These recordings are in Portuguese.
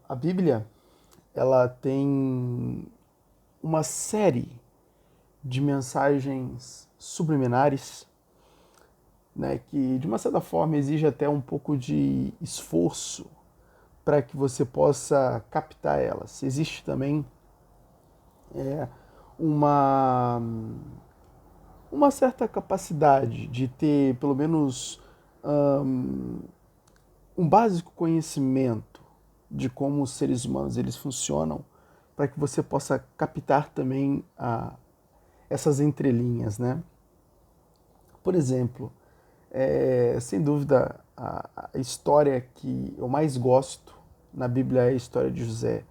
A Bíblia, ela tem uma série de mensagens subliminares, né, que de uma certa forma exige até um pouco de esforço para que você possa captar elas. Existe também uma, uma certa capacidade de ter pelo menos um básico conhecimento de como os seres humanos eles funcionam, para que você possa captar também essas entrelinhas, né? Por exemplo, sem dúvida, a história que eu mais gosto na Bíblia é a história de José.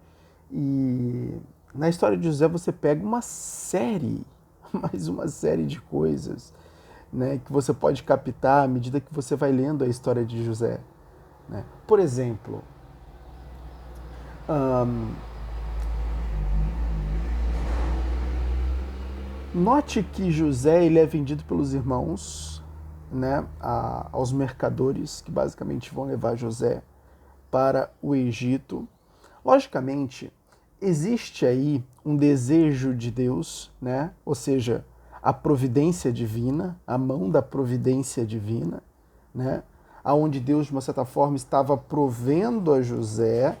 E na história de José você pega uma série, mais uma série de coisas, né, que você pode captar à medida que você vai lendo a história de José. Né? Por exemplo, note que José ele é vendido pelos irmãos, né, aos mercadores que basicamente vão levar José para o Egito. Logicamente, existe aí um desejo de Deus, né? Ou seja, a providência divina, a mão da providência divina, né? Aonde Deus, de uma certa forma, estava provendo a José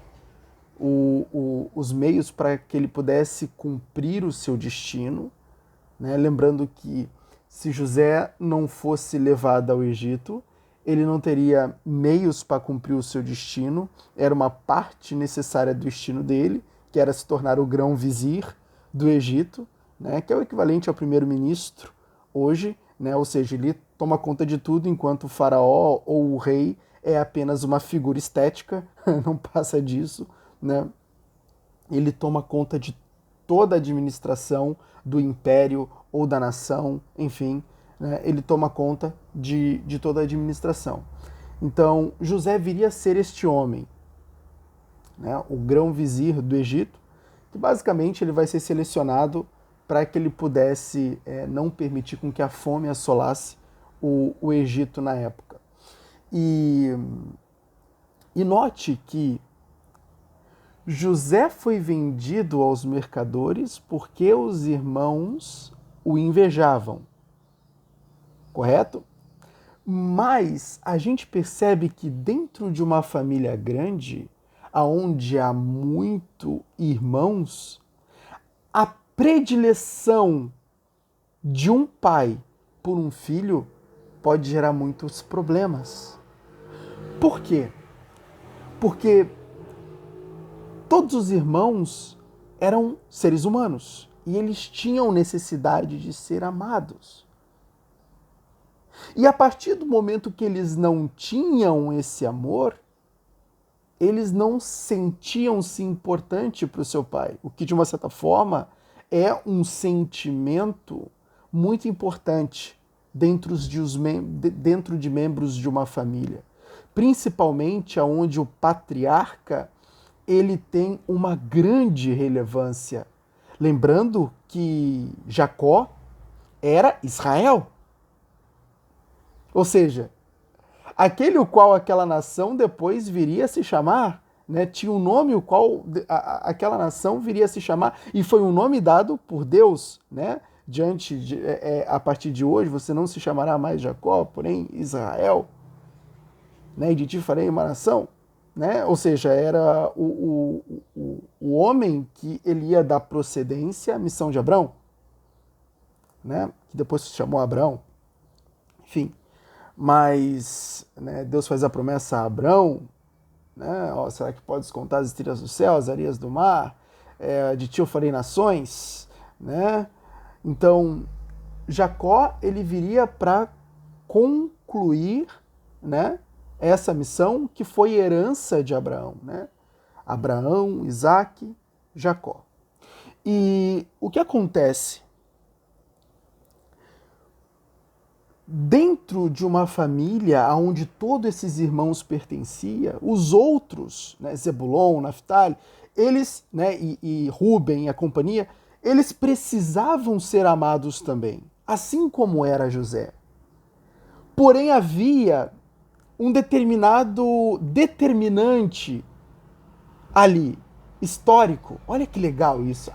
os meios para que ele pudesse cumprir o seu destino, né? Lembrando que se José não fosse levado ao Egito, ele não teria meios para cumprir o seu destino, era uma parte necessária do destino dele, que era se tornar o grão-vizir do Egito, né? Que é o equivalente ao primeiro-ministro hoje, né? Ou seja, ele toma conta de tudo, enquanto o faraó ou o rei é apenas uma figura estética, não passa disso, né? Ele toma conta de toda a administração do império ou da nação, enfim, né? Ele toma conta de toda a administração. Então, José viria a ser este homem, né? O grão-vizir do Egito, que basicamente ele vai ser selecionado para que ele pudesse não permitir com que a fome assolasse o Egito na época. E note que José foi vendido aos mercadores porque os irmãos o invejavam, correto? Mas a gente percebe que dentro de uma família grande, aonde há muito irmãos, a predileção de um pai por um filho pode gerar muitos problemas. Por quê? Porque todos os irmãos eram seres humanos e eles tinham necessidade de ser amados. E a partir do momento que eles não tinham esse amor, eles não sentiam-se importante para o seu pai, o que de uma certa forma é um sentimento muito importante dentro de membros de uma família, principalmente aonde o patriarca ele tem uma grande relevância. Lembrando que Jacó era Israel. Ou seja, aquele o qual aquela nação depois viria a se chamar, né? Tinha um nome o qual aquela nação viria a se chamar, e foi um nome dado por Deus, né? A partir de hoje você não se chamará mais Jacó, porém Israel, né? E de ti farei uma nação. Né? Ou seja, era o homem que ele ia dar procedência à missão de Abrão, né? Que depois se chamou Abrão. Enfim, mas né, Deus faz a promessa a Abrão, né? Ó, será que podes contar as estrelas do céu, as areias do mar? De ti eu farei nações, né? Então, Jacó ele viria para concluir, né? Essa missão que foi herança de Abraão, né? Abraão, Isaac, Jacó. E o que acontece? Dentro de uma família onde todos esses irmãos pertenciam, os outros, né, Zebulon, Naftali, eles, né, e Ruben e a companhia, eles precisavam ser amados também, assim como era José. Porém, havia um determinante ali, histórico. Olha que legal isso.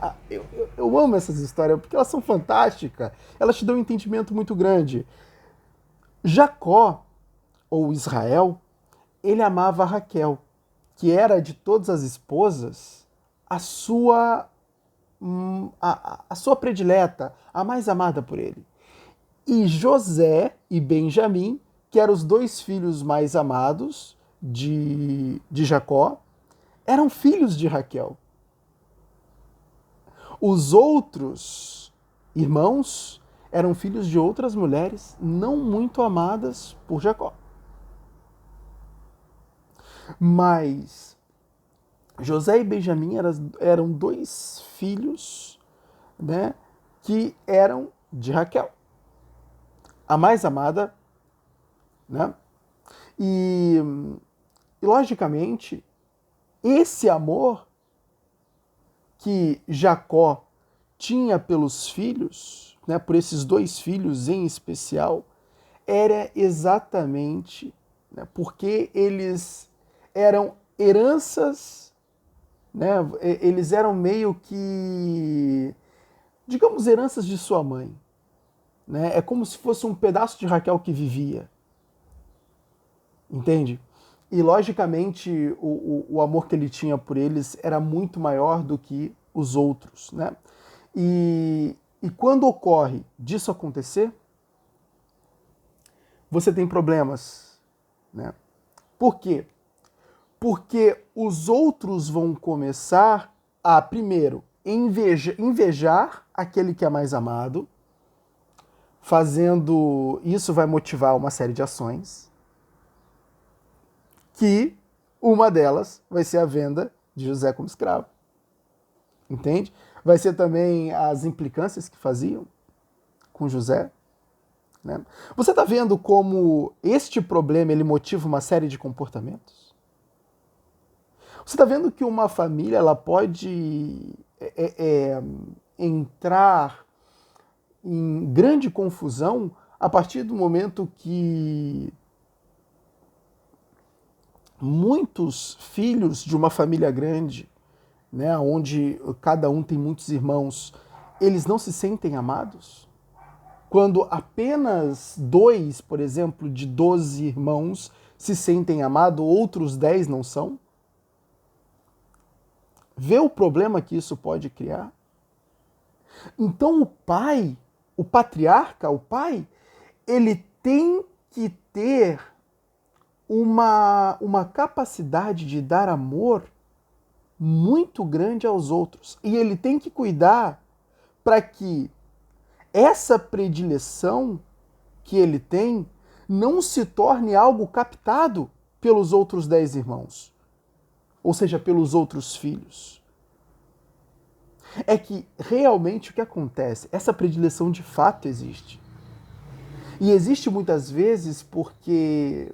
Eu amo essas histórias porque elas são fantásticas. Elas te dão um entendimento muito grande. Jacó, ou Israel, ele amava Raquel, que era de todas as esposas a sua predileta, a mais amada por ele. E José e Benjamim, que eram os dois filhos mais amados de Jacó, eram filhos de Raquel. Os outros irmãos eram filhos de outras mulheres não muito amadas por Jacó. Mas José e Benjamim eram dois filhos, né, que eram de Raquel, a mais amada, né? E logicamente, esse amor que Jacó tinha pelos filhos, né, por esses dois filhos em especial, era exatamente, né, porque eles eram heranças, né, eles eram meio que, digamos, heranças de sua mãe. Né? É como se fosse um pedaço de Raquel que vivia. Entende? E, logicamente, o amor que ele tinha por eles era muito maior do que os outros. Né? E quando ocorre disso acontecer, você tem problemas. Né? Por quê? Porque os outros vão começar a, primeiro, invejar aquele que é mais amado, fazendo... Isso vai motivar uma série de ações, que uma delas vai ser a venda de José como escravo. Entende? Vai ser também as implicâncias que faziam com José. Né? Você está vendo como este problema ele motiva uma série de comportamentos? Você está vendo que uma família ela pode entrar em grande confusão a partir do momento que muitos filhos de uma família grande, né, onde cada um tem muitos irmãos, eles não se sentem amados? Quando apenas 2, por exemplo, de 12 irmãos se sentem amados, outros 10 não são? Vê o problema que isso pode criar? Então o pai, o patriarca, o pai, ele tem que ter uma capacidade de dar amor muito grande aos outros. E ele tem que cuidar para que essa predileção que ele tem não se torne algo captado pelos outros 10 irmãos, ou seja, pelos outros filhos. É que realmente o que acontece? Essa predileção de fato existe. E existe muitas vezes porque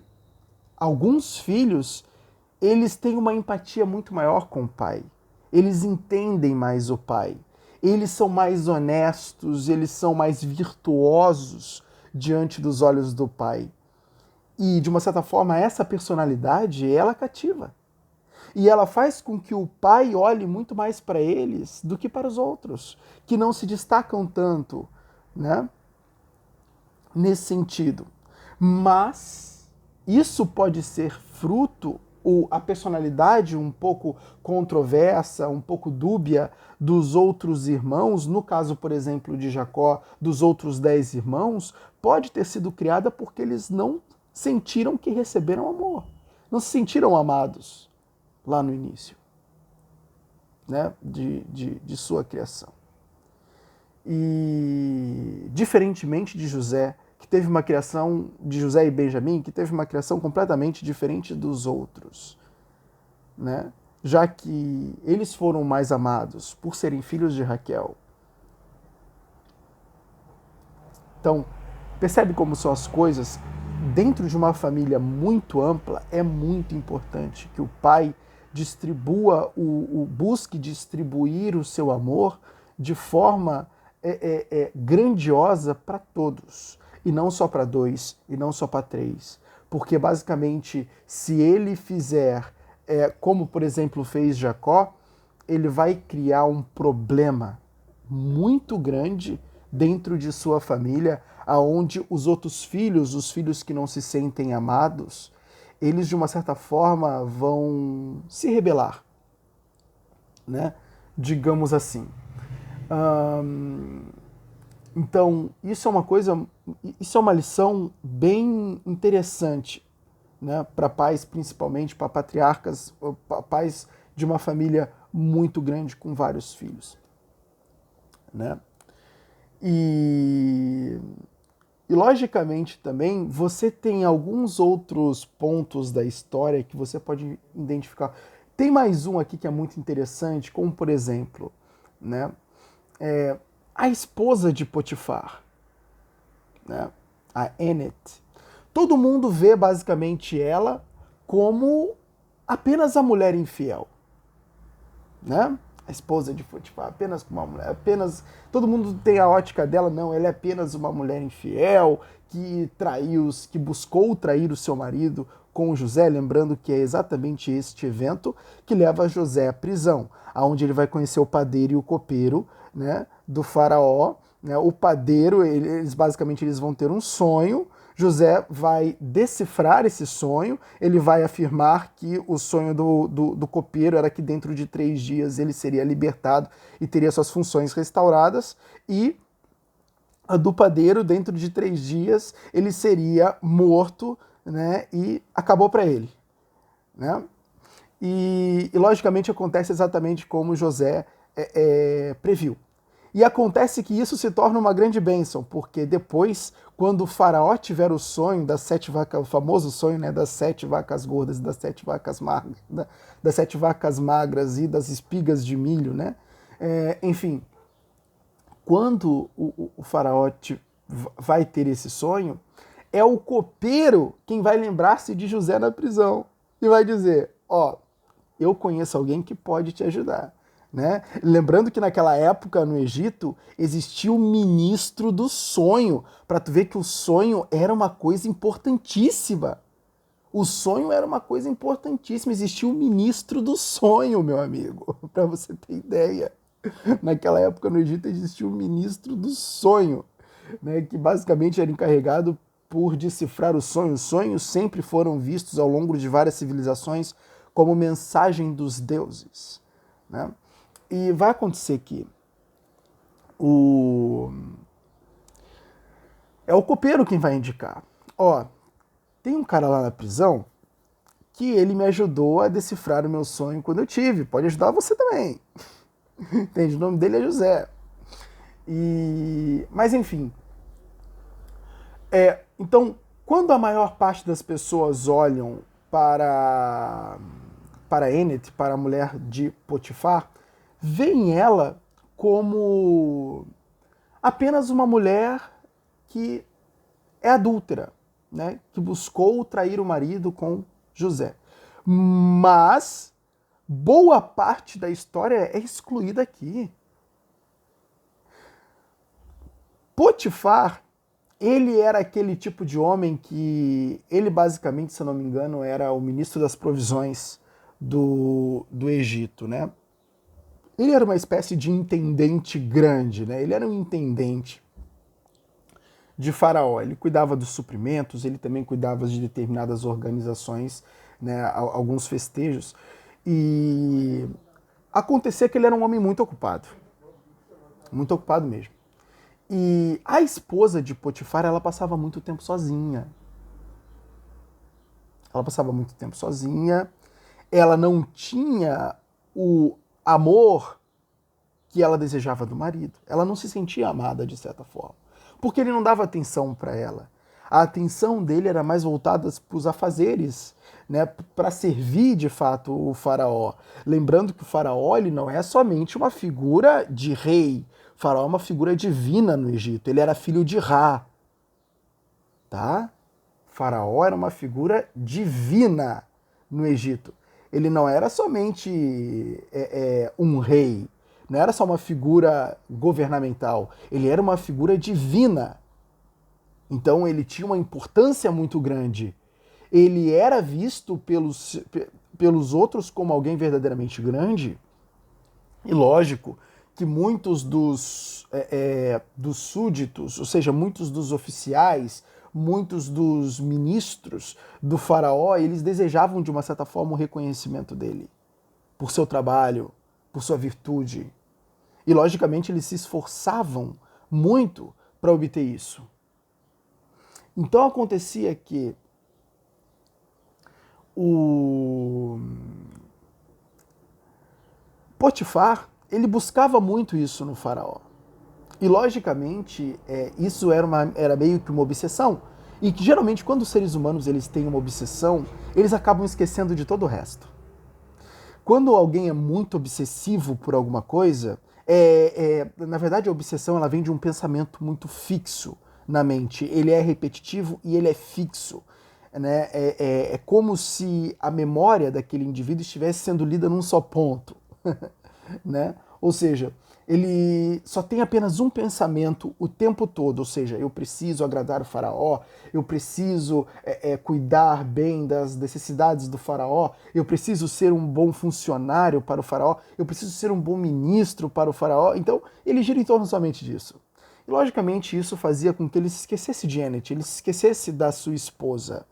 alguns filhos, eles têm uma empatia muito maior com o pai. Eles entendem mais o pai. Eles são mais honestos, eles são mais virtuosos diante dos olhos do pai. E, de uma certa forma, essa personalidade, ela cativa. E ela faz com que o pai olhe muito mais para eles do que para os outros, que não se destacam tanto, né? Nesse sentido. Mas isso pode ser fruto, ou a personalidade um pouco controversa, um pouco dúbia dos outros irmãos, no caso, por exemplo, de Jacó, dos outros 10 irmãos, pode ter sido criada porque eles não sentiram que receberam amor, não se sentiram amados lá no início, né, de sua criação. E diferentemente de José, que teve uma criação, de José e Benjamim, que teve uma criação completamente diferente dos outros, né? Já que eles foram mais amados por serem filhos de Raquel. Então, percebe como são as coisas? Dentro de uma família muito ampla, é muito importante que o pai busque distribuir o seu amor de forma grandiosa para todos. E não só para 2, e não só para 3. Porque, basicamente, se ele fizer como por exemplo fez Jacó, ele vai criar um problema muito grande dentro de sua família, aonde os outros filhos, os filhos que não se sentem amados, eles de uma certa forma vão se rebelar, né? Digamos assim. Então, isso é uma lição bem interessante, né? Para pais, principalmente, para patriarcas, pais de uma família muito grande com vários filhos, né? E logicamente também você tem alguns outros pontos da história que você pode identificar. Tem mais um aqui que é muito interessante, como por exemplo, né, a esposa de Potifar, né, a Enet. Todo mundo vê basicamente ela como apenas a mulher infiel, né? A esposa de Potifar, apenas uma mulher, apenas todo mundo tem a ótica dela, não, ela é apenas uma mulher infiel que traiu, que buscou trair o seu marido com José, lembrando que é exatamente este evento que leva José à prisão, aonde ele vai conhecer o padeiro e o copeiro, né, do faraó, né? O padeiro, eles vão ter um sonho. José vai decifrar esse sonho, ele vai afirmar que o sonho do copeiro era que dentro de 3 dias ele seria libertado e teria suas funções restauradas, e a do padeiro, dentro de 3 dias, ele seria morto, né, e acabou para ele, né? E logicamente acontece exatamente como José previu. E acontece que isso se torna uma grande bênção, porque depois, quando o faraó tiver o sonho das 7 vacas, o famoso sonho, né, das 7 vacas gordas e das 7 vacas magras, das 7 vacas magras e das espigas de milho, né? Enfim, quando o faraó vai ter esse sonho, é o copeiro quem vai lembrar-se de José na prisão e vai dizer, ó, eu conheço alguém que pode te ajudar. Né? Lembrando que naquela época no Egito existia o ministro do sonho, para tu ver que o sonho era uma coisa importantíssima. O sonho era uma coisa importantíssima, existia o ministro do sonho, meu amigo, para você ter ideia. Naquela época no Egito existia o ministro do sonho, né, que basicamente era encarregado por decifrar os sonhos. Os sonhos sempre foram vistos ao longo de várias civilizações como mensagem dos deuses, né? E vai acontecer que é o copeiro quem vai indicar. Ó, tem um cara lá na prisão que ele me ajudou a decifrar o meu sonho quando eu tive. Pode ajudar você também. Entende? O nome dele é José. Mas enfim. Então, quando a maior parte das pessoas olham para Enet, para a mulher de Potifar, veem ela como apenas uma mulher que é adúltera, né? Que buscou trair o marido com José. Mas boa parte da história é excluída aqui. Potifar, ele era aquele tipo de homem que, ele basicamente, se eu não me engano, era o ministro das provisões do Egito, né? Ele era uma espécie de intendente grande, né? Ele era um intendente de Faraó. Ele cuidava dos suprimentos, ele também cuidava de determinadas organizações, né? Alguns festejos. E acontecia que ele era um homem muito ocupado mesmo. E a esposa de Potifar, ela passava muito tempo sozinha. Ela não tinha o amor que ela desejava do marido. Ela não se sentia amada de certa forma, porque ele não dava atenção para ela. A atenção dele era mais voltada para os afazeres, né, para servir de fato o faraó. Lembrando que o faraó, ele não é somente uma figura de rei. O faraó é uma figura divina no Egito. Ele era filho de Ra, tá? O faraó era uma figura divina no Egito. Ele não era somente um rei, não era só uma figura governamental, ele era uma figura divina. Então ele tinha uma importância muito grande. ele era visto pelos outros como alguém verdadeiramente grande. E lógico que muitos dos súditos, ou seja, muitos dos oficiais, muitos dos ministros do faraó, eles desejavam de uma certa forma o reconhecimento dele, por seu trabalho, por sua virtude. E logicamente eles se esforçavam muito para obter isso. Então acontecia que o Potifar, ele buscava muito isso no faraó. E logicamente isso era meio que uma obsessão. E que geralmente quando os seres humanos eles têm uma obsessão, eles acabam esquecendo de todo o resto. Quando alguém é muito obsessivo por alguma coisa, na verdade a obsessão ela vem de um pensamento muito fixo na mente. Ele é repetitivo e ele é fixo. Né? É como se a memória daquele indivíduo estivesse sendo lida num só ponto. Né? Ou seja, ele só tem apenas um pensamento o tempo todo, ou seja, eu preciso agradar o faraó, eu preciso cuidar bem das necessidades do faraó, eu preciso ser um bom funcionário para o faraó, eu preciso ser um bom ministro para o faraó. Então ele gira em torno somente disso. E logicamente isso fazia com que ele se esquecesse de Ennet, ele se esquecesse da sua esposa.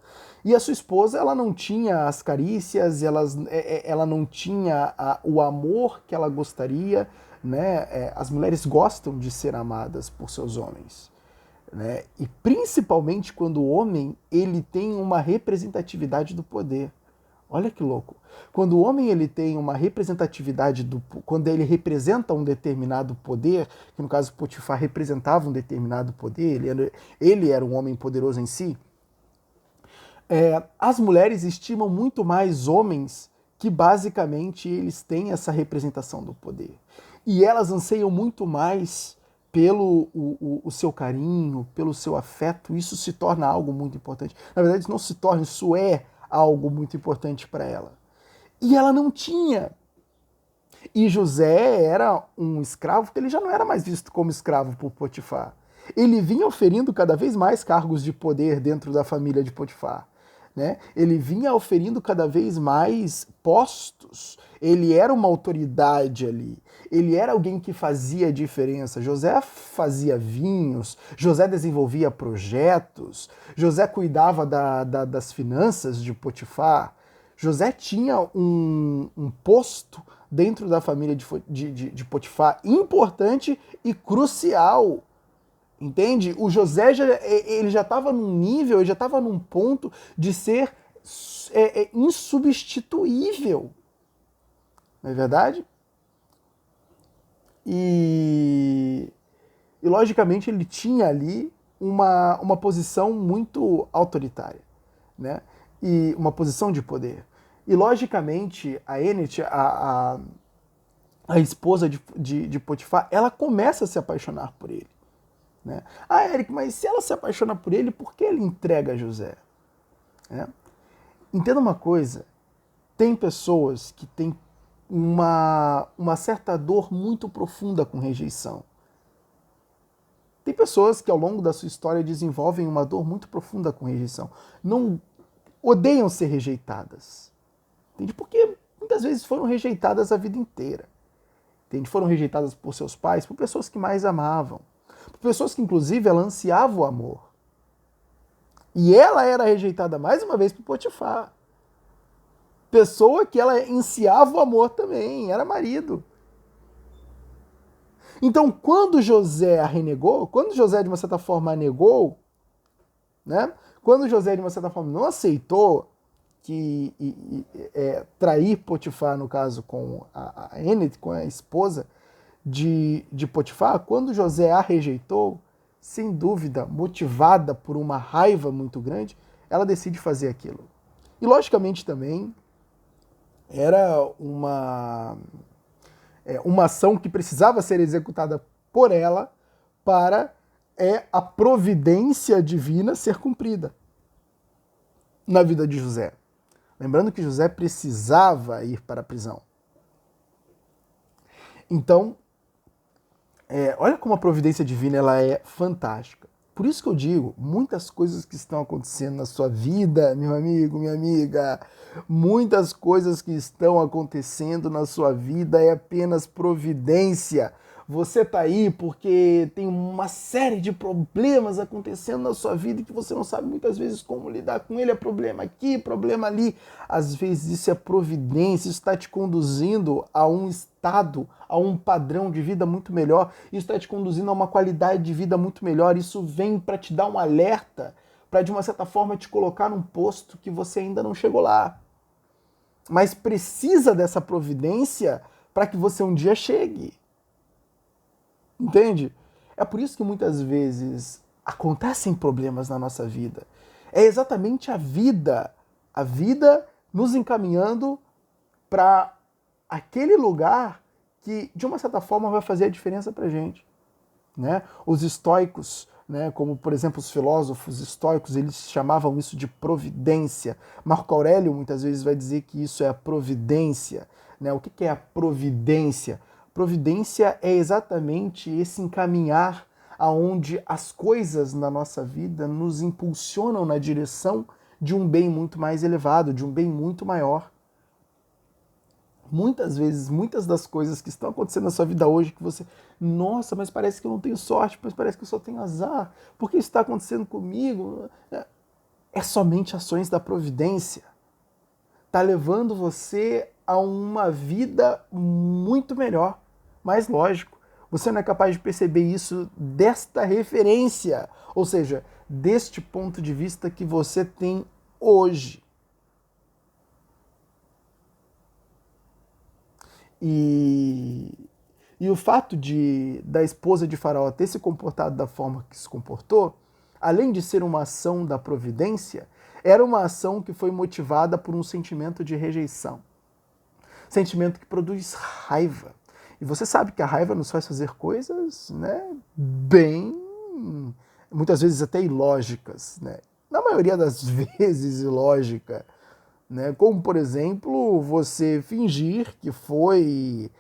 E a sua esposa, ela não tinha as carícias, ela não tinha o amor que ela gostaria, né? As mulheres gostam de ser amadas por seus homens, né? E principalmente quando o homem ele tem uma representatividade do poder. Olha que louco. Quando o homem ele tem uma representatividade, quando ele representa um determinado poder, que no caso Potifar representava um determinado poder, ele era um homem poderoso em si, as mulheres estimam muito mais homens que basicamente eles têm essa representação do poder. E elas anseiam muito mais pelo o seu carinho, pelo seu afeto. Isso se torna algo muito importante. Na verdade, isso não se torna, isso é algo muito importante para ela. E ela não tinha. E José era um escravo que ele já não era mais visto como escravo por Potifar. Ele vinha oferindo cada vez mais cargos de poder dentro da família de Potifar. Né? Ele vinha oferindo cada vez mais postos, ele era uma autoridade ali, ele era alguém que fazia diferença. José fazia vinhos, José desenvolvia projetos, José cuidava das finanças de Potifar, José tinha um posto dentro da família de Potifar importante e crucial. Entende? O José ele já estava num nível, ele já estava num ponto de ser insubstituível. Não é verdade? E logicamente ele tinha ali uma posição muito autoritária, né? E uma posição de poder. E logicamente a Ennet, a esposa de Potifar, ela começa a se apaixonar por ele. Né? Ah, Eric, mas se ela se apaixona por ele, por que ele entrega José? Entenda uma coisa, tem pessoas que têm uma certa dor muito profunda com rejeição. Tem pessoas que ao longo da sua história desenvolvem uma dor muito profunda com rejeição. Não odeiam ser rejeitadas. Entende? Porque muitas vezes foram rejeitadas a vida inteira. Entende? Foram rejeitadas por seus pais, por pessoas que mais amavam. Por pessoas que, inclusive, ela ansiava o amor. E ela era rejeitada mais uma vez por Potifar. Pessoa que ela ansiava o amor também, era marido. Então, quando José a renegou, quando José, de uma certa forma, a negou, né? Quando José, de uma certa forma, não aceitou trair Potifar, no caso, com a Ennet, com a esposa de Potifar, quando José a rejeitou, sem dúvida, motivada por uma raiva muito grande, ela decide fazer aquilo. E, logicamente, também era uma ação que precisava ser executada por ela para a providência divina ser cumprida na vida de José. Lembrando que José precisava ir para a prisão. Então, olha como a providência divina ela é fantástica. por isso que eu digo, muitas coisas que estão acontecendo na sua vida, meu amigo, minha amiga, muitas coisas que estão acontecendo na sua vida é apenas providência. Você tá aí porque tem uma série de problemas acontecendo na sua vida e que você não sabe muitas vezes como lidar com ele. É problema aqui, problema ali. Às vezes isso é providência, isso está te conduzindo a um estado, a um padrão de vida muito melhor. Isso está te conduzindo a uma qualidade de vida muito melhor. Isso vem para te dar um alerta, para de uma certa forma te colocar num posto que você ainda não chegou lá. Mas precisa dessa providência para que você um dia chegue. Entende? É por isso que muitas vezes acontecem problemas na nossa vida. É exatamente a vida nos encaminhando para aquele lugar que, de uma certa forma, vai fazer a diferença para a gente. Né? Os estoicos, né, como, por exemplo, os filósofos estoicos, eles chamavam isso de providência. Marco Aurélio, muitas vezes, vai dizer que isso é a providência. Né? O que é a providência? Providência é exatamente esse encaminhar aonde as coisas na nossa vida nos impulsionam na direção de um bem muito mais elevado, de um bem muito maior. Muitas vezes, muitas das coisas que estão acontecendo na sua vida hoje, que você, nossa, mas parece que eu não tenho sorte, mas parece que eu só tenho azar, por que isso está acontecendo comigo? É somente ações da providência. Está levando você a uma vida muito melhor. Mas lógico, você não é capaz de perceber isso desta referência, ou seja, deste ponto de vista que você tem hoje. E o fato da esposa de Faraó ter se comportado da forma que se comportou, além de ser uma ação da providência, era uma ação que foi motivada por um sentimento de rejeição. Sentimento que produz raiva. E você sabe que a raiva nos faz fazer coisas, né, bem, muitas vezes até ilógicas, né? Na maioria das vezes ilógica, né? Como, por exemplo, você fingir que foi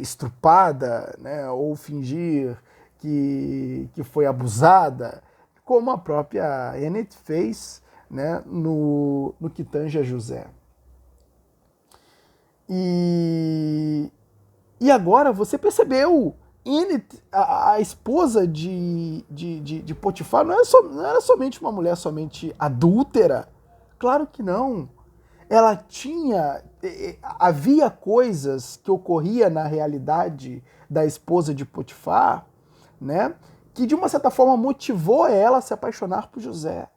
estrupada, né? Ou fingir que foi abusada, como a própria Enid fez, né? no que tange a José. E agora você percebeu, a esposa de Potifar não era somente uma mulher somente adúltera. Claro que não. Ela tinha... Havia coisas que ocorria na realidade da esposa de Potifar, né, que de uma certa forma motivou ela a se apaixonar por José.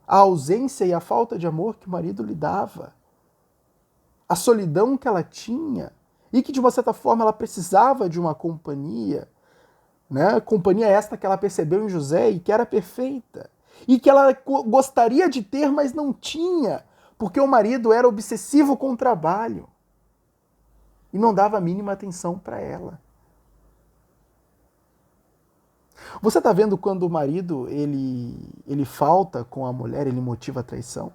A ausência e a falta de amor que o marido lhe dava. A solidão que ela tinha e que de uma certa forma ela precisava de uma companhia, né? Companhia esta que ela percebeu em José e que era perfeita e que ela gostaria de ter, mas não tinha, porque o marido era obsessivo com o trabalho e não dava a mínima atenção para ela. Você está vendo quando o marido ele falta com a mulher, ele motiva a traição?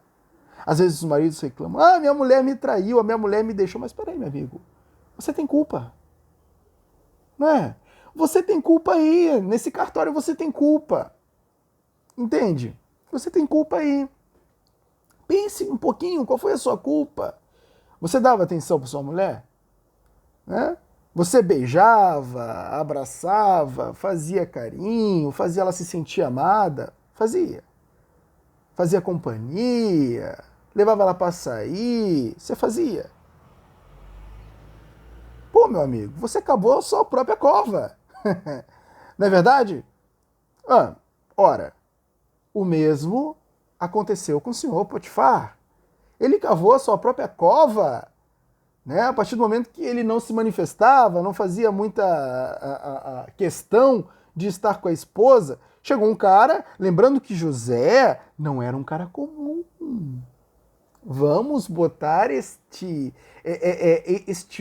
Às vezes os maridos reclamam, minha mulher me traiu, a minha mulher me deixou. Mas peraí, meu amigo, você tem culpa. Não é? Você tem culpa aí, nesse cartório você tem culpa. Entende? Você tem culpa aí. Pense um pouquinho, qual foi a sua culpa? Você dava atenção para sua mulher? Né? Você beijava, abraçava, fazia carinho, fazia ela se sentir amada? Fazia. Fazia companhia, levava ela para sair, você fazia. Pô, meu amigo, você acabou a sua própria cova. Não é verdade? Ora, o mesmo aconteceu com o senhor Potifar. Ele cavou a sua própria cova, né? A partir do momento que ele não se manifestava, não fazia muita a questão de estar com a esposa, chegou um cara, lembrando que José não era um cara comum. Vamos botar este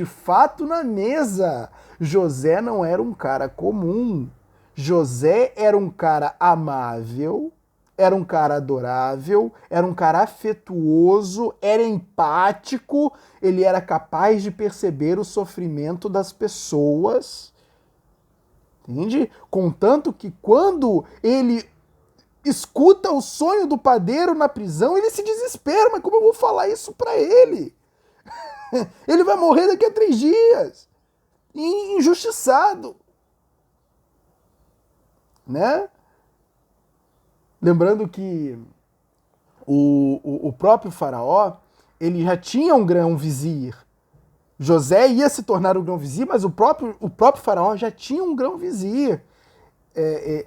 fato na mesa. José não era um cara comum. José era um cara amável, era um cara adorável, era um cara afetuoso, era empático, ele era capaz de perceber o sofrimento das pessoas. Entende? Contanto que quando ele escuta o sonho do padeiro na prisão, ele se desespera. Mas como eu vou falar isso para ele? Ele vai morrer daqui a 3 dias. Injustiçado. Né? Lembrando que o próprio faraó, ele já tinha um grão-vizir. José ia se tornar o grão-vizir, mas o próprio faraó já tinha um grão-vizir.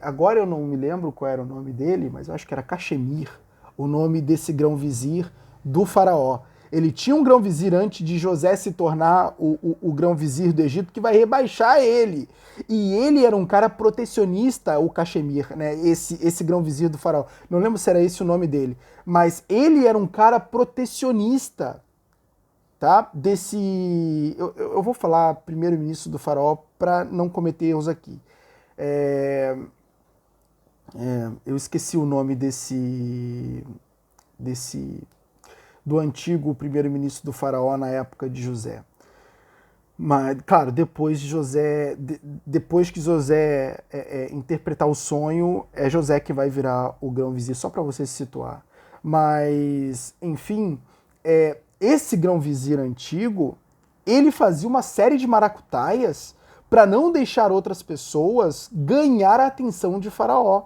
Agora eu não me lembro qual era o nome dele, mas eu acho que era Cachemir, o nome desse grão-vizir do faraó. Ele tinha um grão-vizir antes de José se tornar o grão-vizir do Egito, que vai rebaixar ele. E ele era um cara protecionista, o Cachemir, né? Esse grão-vizir do faraó. Não lembro se era esse o nome dele, mas ele era um cara protecionista, tá? Eu vou falar primeiro-ministro do faraó para não cometer erros aqui. Eu esqueci o nome do antigo primeiro-ministro do faraó na época de José. Mas, claro, depois que José interpretar o sonho, é José que vai virar o grão-vizir, só para você se situar. Mas, enfim, esse grão-vizir antigo, ele fazia uma série de maracutaias para não deixar outras pessoas ganhar a atenção de Faraó,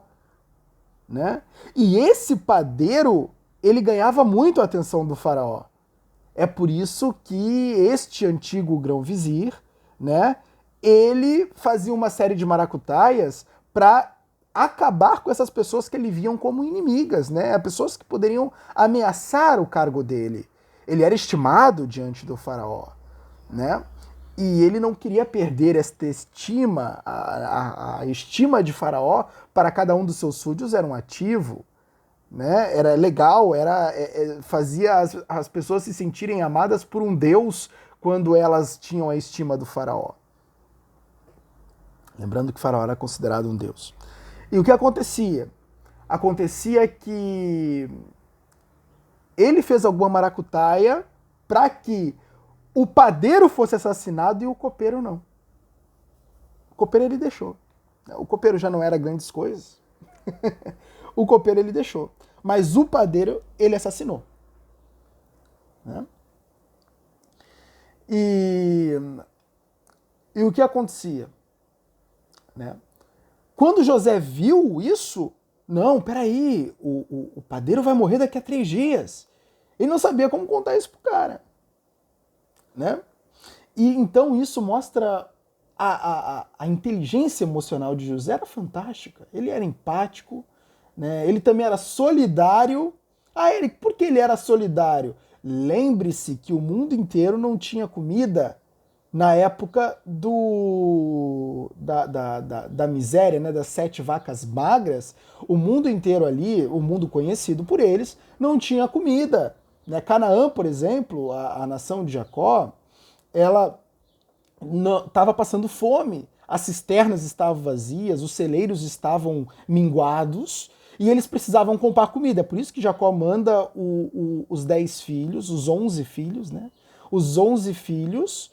né? E esse padeiro, ele ganhava muito a atenção do Faraó. É por isso que este antigo grão-vizir, né, ele fazia uma série de maracutaias para acabar com essas pessoas que ele viam como inimigas, né? Pessoas que poderiam ameaçar o cargo dele. Ele era estimado diante do faraó, né? E ele não queria perder esta estima, a estima de faraó para cada um dos seus súdios era um ativo, né? Era legal, fazia as pessoas se sentirem amadas por um deus quando elas tinham a estima do faraó. Lembrando que o faraó era considerado um deus. E o que acontecia? Acontecia que ele fez alguma maracutaia para que o padeiro fosse assassinado e o copeiro não. O copeiro ele deixou. O copeiro já não era grandes coisas. O copeiro ele deixou. Mas o padeiro ele assassinou. Né? E o que acontecia? Né? Quando José viu isso, não, peraí, o padeiro vai morrer daqui a 3 dias. Ele não sabia como contar isso pro cara. Né? E então isso mostra a inteligência emocional de José era fantástica. Ele era empático, né? Ele também era solidário. Por que ele era solidário? Lembre-se que o mundo inteiro não tinha comida na época da miséria, né, das 7 vacas magras. O mundo inteiro ali, o mundo conhecido por eles, não tinha comida. Né? Canaã, por exemplo, a nação de Jacó, ela estava passando fome. As cisternas estavam vazias, os celeiros estavam minguados e eles precisavam comprar comida. É por isso que Jacó manda os 10 filhos, os 11 filhos, né? Os 11 filhos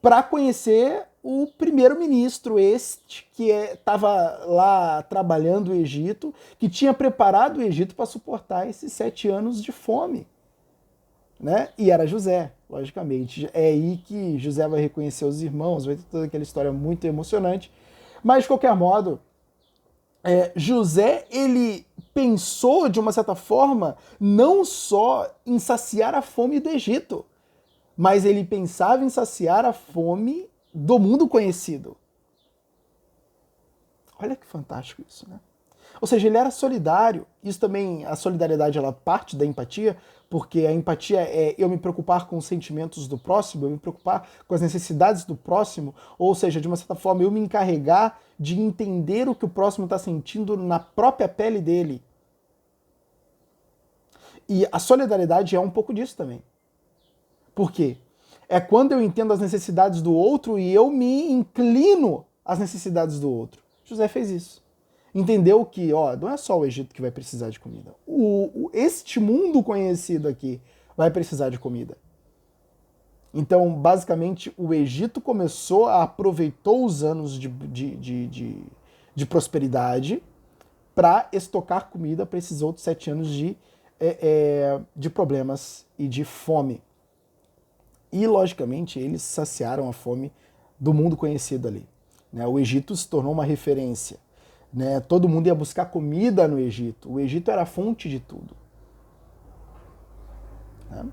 para conhecer o primeiro-ministro, este que estava lá trabalhando o Egito, que tinha preparado o Egito para suportar esses 7 anos de fome. Né? E era José, logicamente. É aí que José vai reconhecer os irmãos, vai ter toda aquela história muito emocionante. Mas, de qualquer modo, José, ele pensou, de uma certa forma, não só em saciar a fome do Egito, mas ele pensava em saciar a fome do mundo conhecido. Olha que fantástico isso, né? Ou seja, ele era solidário. Isso também, a solidariedade, ela parte da empatia, porque a empatia é eu me preocupar com os sentimentos do próximo, eu me preocupar com as necessidades do próximo, ou seja, de uma certa forma, eu me encarregar de entender o que o próximo está sentindo na própria pele dele. E a solidariedade é um pouco disso também. Por quê? É quando eu entendo as necessidades do outro e eu me inclino às necessidades do outro. José fez isso. Entendeu que, não é só o Egito que vai precisar de comida. Este mundo conhecido aqui vai precisar de comida. Então, basicamente, o Egito aproveitou os anos de prosperidade para estocar comida para esses outros 7 anos de problemas e de fome. E, logicamente, eles saciaram a fome do mundo conhecido ali. Né? O Egito se tornou uma referência. Né? Todo mundo ia buscar comida no Egito. O Egito era a fonte de tudo. Né?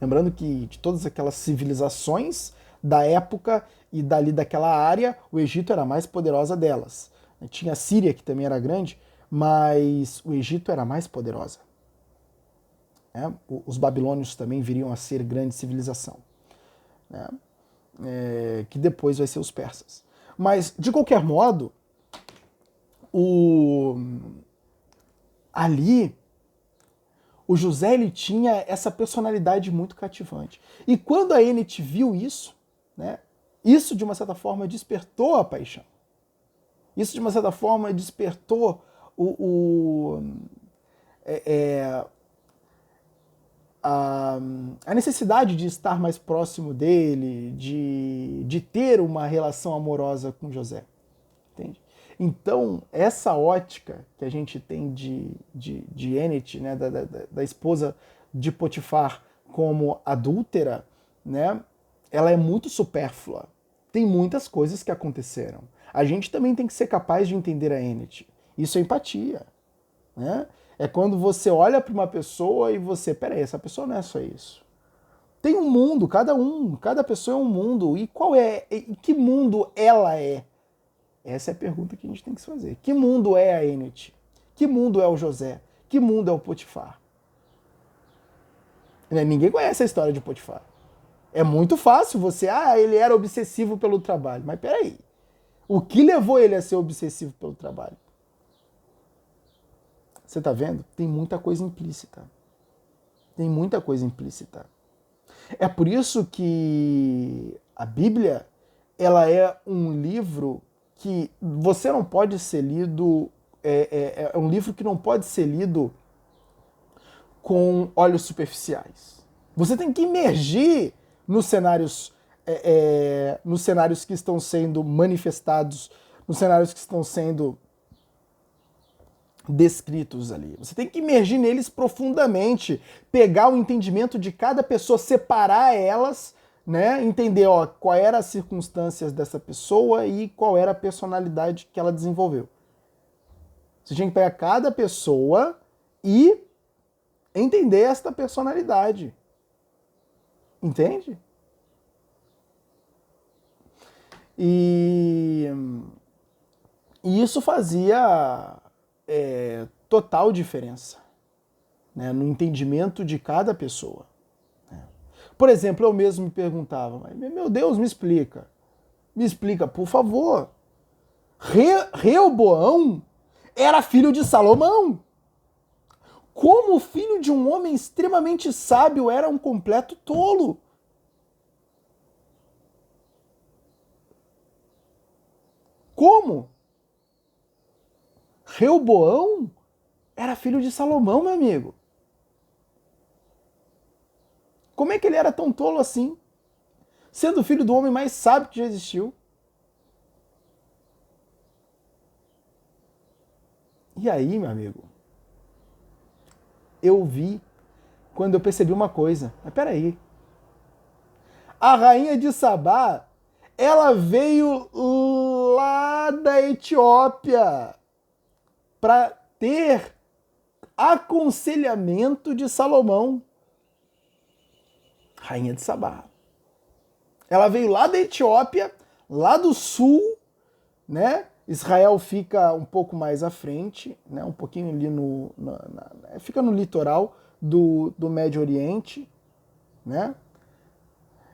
Lembrando que de todas aquelas civilizações da época e dali daquela área, o Egito era a mais poderosa delas. Tinha a Síria, que também era grande, mas o Egito era a mais poderosa. Os babilônios também viriam a ser grande civilização. Que depois vai ser os persas. Mas, de qualquer modo, ali, o José ele tinha essa personalidade muito cativante. E quando a Enid viu isso, né, isso de uma certa forma despertou a paixão. Isso de uma certa forma despertou a necessidade de estar mais próximo dele, de ter uma relação amorosa com José. Entende? Então, essa ótica que a gente tem de Enid, né, da esposa de Potifar como adúltera, né, ela é muito supérflua. Tem muitas coisas que aconteceram. A gente também tem que ser capaz de entender a Enid. Isso é empatia. Né? É quando você olha para uma pessoa e você, peraí, essa pessoa não é só isso. Tem um mundo, cada pessoa é um mundo. E que mundo ela é? Essa é a pergunta que a gente tem que se fazer. Que mundo é a Enid? Que mundo é o José? Que mundo é o Potifar? Ninguém conhece a história de Potifar. É muito fácil ele era obsessivo pelo trabalho. Mas peraí, o que levou ele a ser obsessivo pelo trabalho? Você tá vendo? Tem muita coisa implícita. Tem muita coisa implícita. É por isso que a Bíblia, ela é um livro que você não pode ser lido, é um livro que não pode ser lido com olhos superficiais. Você tem que imergir nos cenários que estão sendo manifestados, nos cenários que estão sendo descritos ali. Você tem que imergir neles profundamente, pegar o entendimento de cada pessoa, separar elas, né? Entender qual eram as circunstâncias dessa pessoa e qual era a personalidade que ela desenvolveu. Você tinha que pegar cada pessoa e entender esta personalidade. Entende? E isso fazia total diferença, né, no entendimento de cada pessoa. Né? Por exemplo, eu mesmo me perguntava, meu Deus, me explica, por favor. Reoboão era filho de Salomão. Como o filho de um homem extremamente sábio era um completo tolo? Como? Reoboão era filho de Salomão, meu amigo. Como é que ele era tão tolo assim? Sendo filho do homem mais sábio que já existiu. E aí, meu amigo, eu vi quando eu percebi uma coisa. Mas peraí. A rainha de Sabá, ela veio lá da Etiópia para ter aconselhamento de Salomão. Rainha de Sabá. Ela veio lá da Etiópia, lá do sul, né? Israel fica um pouco mais à frente, né? Um pouquinho ali fica no litoral do Médio Oriente, né?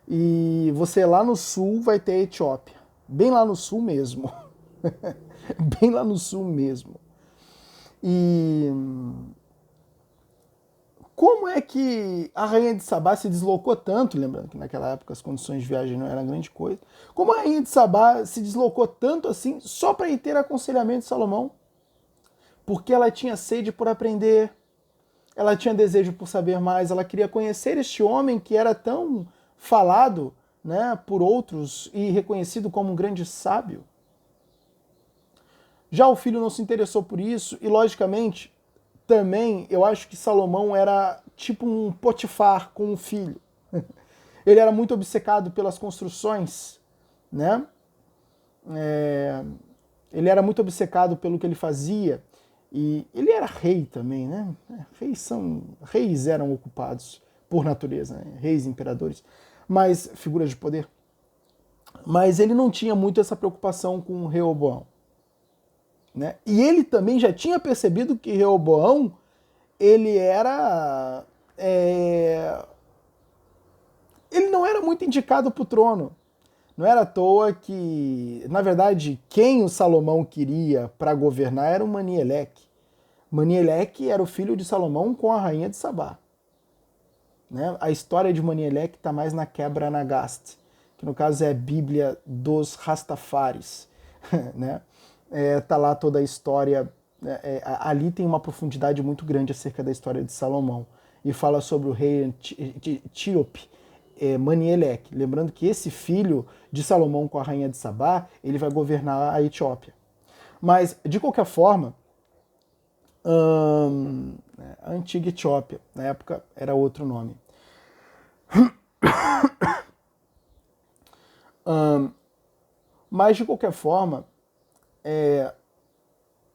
E você lá no sul vai ter a Etiópia. Bem lá no sul mesmo. Bem lá no sul mesmo. E como é que a rainha de Sabá se deslocou tanto, lembrando que naquela época as condições de viagem não eram grande coisa, como a rainha de Sabá se deslocou tanto assim só para ir ter aconselhamento de Salomão? Porque ela tinha sede por aprender, ela tinha desejo por saber mais, ela queria conhecer este homem que era tão falado, né, por outros e reconhecido como um grande sábio. Já o filho não se interessou por isso e, logicamente, também eu acho que Salomão era tipo um Potifar com um filho. Ele era muito obcecado pelas construções, né? Ele era muito obcecado pelo que ele fazia e ele era rei também, né? Reis eram ocupados por natureza, né? Reis, imperadores, mas figuras de poder. Mas ele não tinha muito essa preocupação com Reoboão, né? E ele também já tinha percebido que Reoboão ele era ele não era muito indicado para o trono. Não era à toa que, na verdade, quem o Salomão queria para governar era o Manieleque. Manieleque era o filho de Salomão com a rainha de Sabá. Né? A história de Manieleque está mais na Quebra Nagast, que no caso é a Bíblia dos Rastafaris. Né? Tá lá toda a história. Ali tem uma profundidade muito grande acerca da história de Salomão. E fala sobre o rei etíope, Manieleque. Lembrando que esse filho de Salomão com a rainha de Sabá, ele vai governar a Etiópia. Mas, de qualquer forma, a antiga Etiópia, na época era outro nome. Mas, de qualquer forma,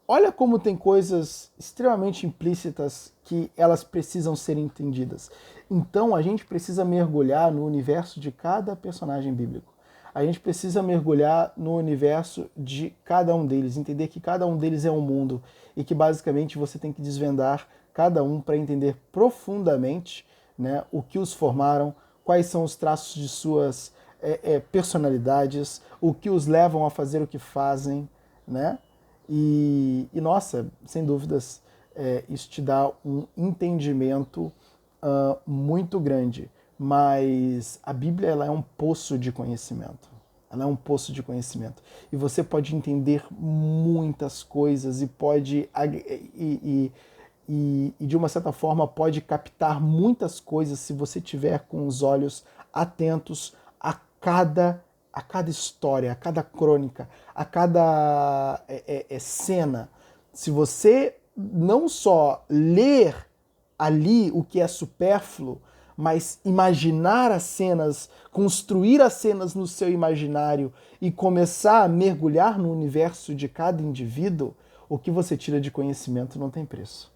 olha como tem coisas extremamente implícitas que elas precisam ser entendidas. Então a gente precisa mergulhar no universo de cada personagem bíblico. A gente precisa mergulhar no universo de cada um deles, entender que cada um deles é um mundo e que basicamente você tem que desvendar cada um para entender profundamente, né, o que os formaram, quais são os traços de suas personalidades, o que os levam a fazer o que fazem, né? Nossa, sem dúvidas, isso te dá um entendimento muito grande. Mas a Bíblia ela é um poço de conhecimento. Ela é um poço de conhecimento. E você pode entender muitas coisas e pode, de uma certa forma, pode captar muitas coisas se você tiver com os olhos atentos a cada história, a cada crônica, a cada cena. Se você não só ler ali o que é supérfluo, mas imaginar as cenas, construir as cenas no seu imaginário e começar a mergulhar no universo de cada indivíduo, o que você tira de conhecimento não tem preço.